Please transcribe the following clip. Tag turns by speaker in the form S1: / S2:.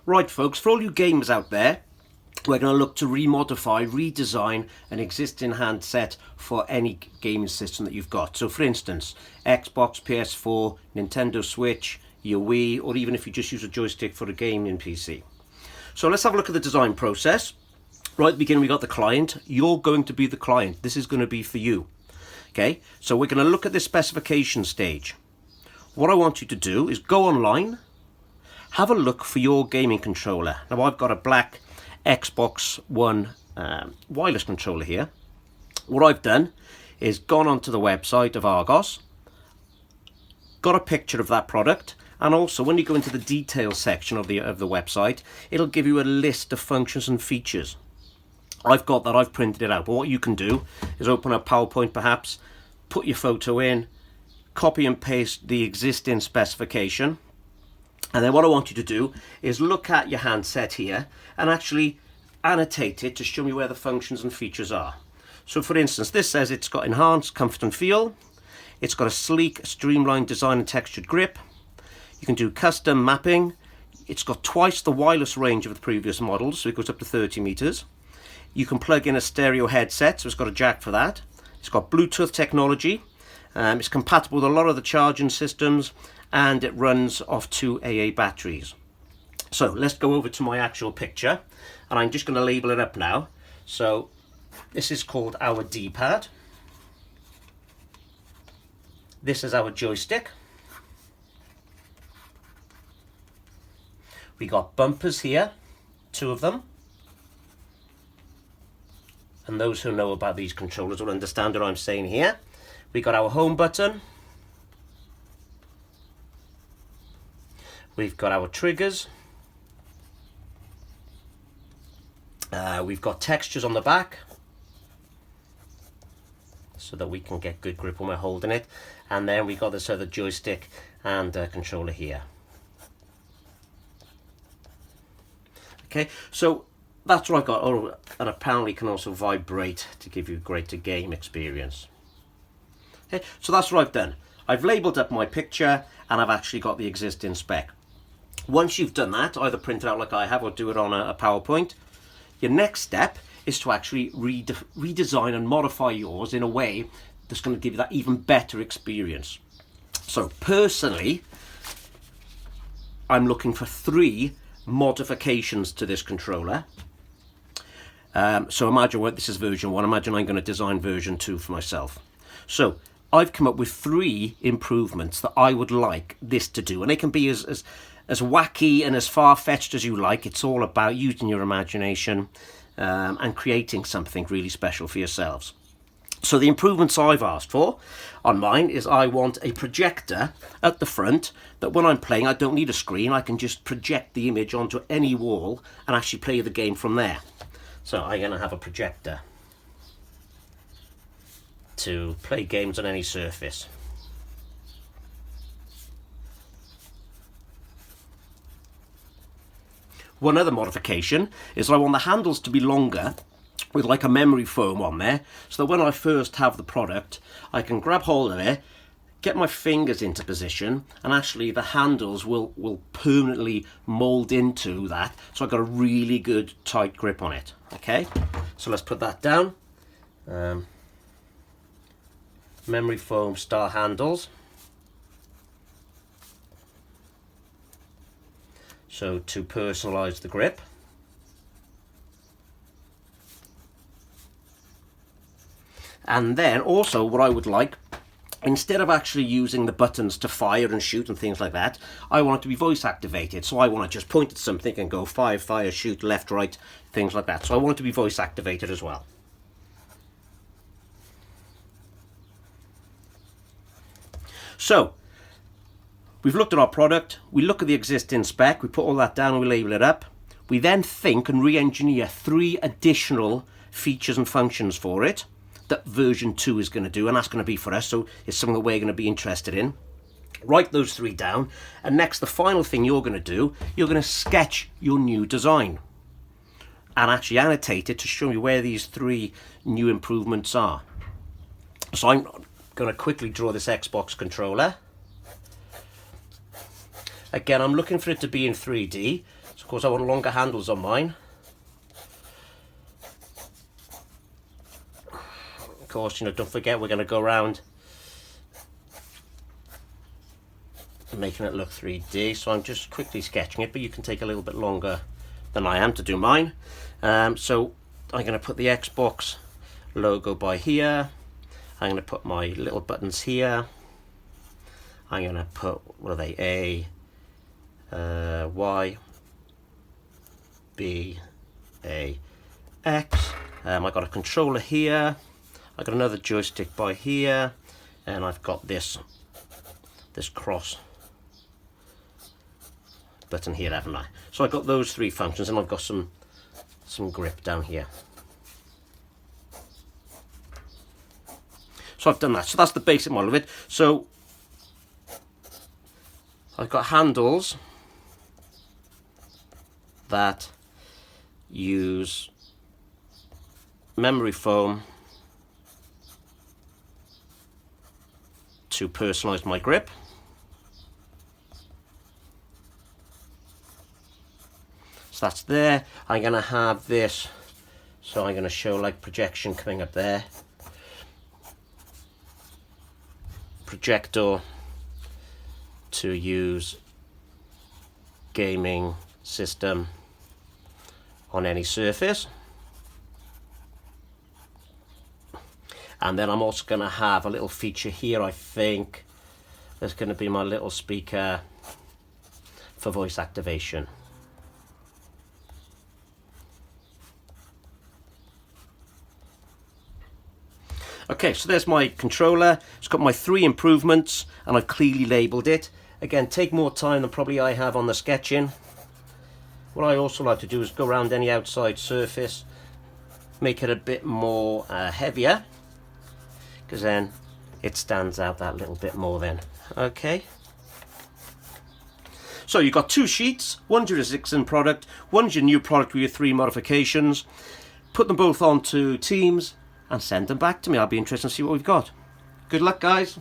S1: Right folks, for all you gamers out there, we're going to look to remodify, redesign an existing handset for any gaming system that you've got. So for instance, Xbox, PS4, Nintendo Switch, your Wii, or even if you just use a joystick for a gaming PC. So let's have a look at the design process. Right at the beginning we got the client. You're going to be the client. This is going to be for you. Okay, so we're going to look at this specification stage. What I want you to do is go online, have a look for your gaming controller. Now I've got a black Xbox One wireless controller here. What I've done is gone onto the website of Argos, got a picture of that product, and also when you go into the details section of the website, it'll give you a list of functions and features. I've got that, I've printed it out, but what you can do is open up PowerPoint perhaps, put your photo in, copy and paste the existing specification. And then what I want you to do is look at your handset here and actually annotate it to show me where the functions and features are. So for instance, this says it's got enhanced comfort and feel. It's got a sleek, streamlined design and textured grip. You can do custom mapping. It's got twice the wireless range of the previous models, so it goes up to 30 meters. You can plug in a stereo headset, so it's got a jack for that. It's got Bluetooth technology. It's compatible with a lot of the charging systems, and it runs off 2 AA batteries. So let's go over to my actual picture, and I'm just going to label it up now. So this is called our D-pad. This is our joystick. We got bumpers here, 2 of them. And those who know about these controllers will understand what I'm saying here. We got our home button. We've got our triggers. We've got textures on the back so that we can get good grip when we're holding it. And then we got this other joystick and controller here. Okay, so that's what I've got. Oh, and apparently can also vibrate to give you a greater game experience. Okay, so that's what I've done. I've labelled up my picture and I've actually got the existing spec. Once you've done that, either print it out like I have or do it on a PowerPoint, your next step is to actually redesign and modify yours in a way that's going to give you that even better experience. So personally, I'm looking for 3 modifications to this controller. So imagine what this is version 1, imagine I'm going to design version 2 for myself. So I've come up with 3 improvements that I would like this to do, and they can be as wacky and as far-fetched as you like. It's all about using your imagination and creating something really special for yourselves. So the improvements I've asked for on mine is I want a projector at the front that when I'm playing I don't need a screen. I can just project the image onto any wall and actually play the game from there. So I'm going to have a projector to play games on any surface. One other modification is I want the handles to be longer with like a memory foam on there, so that when I first have the product I can grab hold of it, get my fingers into position, and actually the handles will permanently mold into that, so I've got a really good tight grip on it. Okay, so let's put that down. Memory foam style handles. So to personalize the grip. And then also what I would like, instead of actually using the buttons to fire and shoot and things like that, I want it to be voice activated. So I want to just point at something and go fire, shoot, left, right, things like that. So I want it to be voice activated as well. So we've looked at our product, we look at the existing spec, we put all that down and we label it up. We then think and re-engineer 3 additional features and functions for it that version 2 is going to do, and that's going to be for us, so it's something that we're going to be interested in. Write those 3 down, and next the final thing you're going to do, you're going to sketch your new design and actually annotate it to show you where these 3 new improvements are. So I'm going to quickly draw this Xbox controller. Again, I'm looking for it to be in 3D. So of course I want longer handles on mine. Of course, you know, don't forget we're going to go around making it look 3D. So I'm just quickly sketching it, but you can take a little bit longer than I am to do mine. So I'm going to put the Xbox logo by here. I'm going to put my little buttons here. I'm going to put, what are they, A, Y, B, A, X. I've got a controller here. I've got another joystick by here, and I've got this cross button here, haven't I? So I've got those three functions, and I've got some grip down here. So I've done that. So that's the basic model of it. So I've got handles that use memory foam to personalize my grip. So that's there. I'm going to have this, so I'm going to show like projection coming up there. Projector to use gaming system on any surface. And then I'm also going to have a little feature here. I think there's going to be my little speaker for voice activation. Okay, so there's my controller. It's got my 3 improvements, and I've clearly labelled it. Again, take more time than probably I have on the sketching. What I also like to do is go around any outside surface, make it a bit more heavier, because then it stands out that little bit more then. Okay. So you've got 2 sheets, one's your existing product, one's your new product with your 3 modifications. Put them both onto Teams and send them back to me. I'll be interested to see what we've got. Good luck, guys.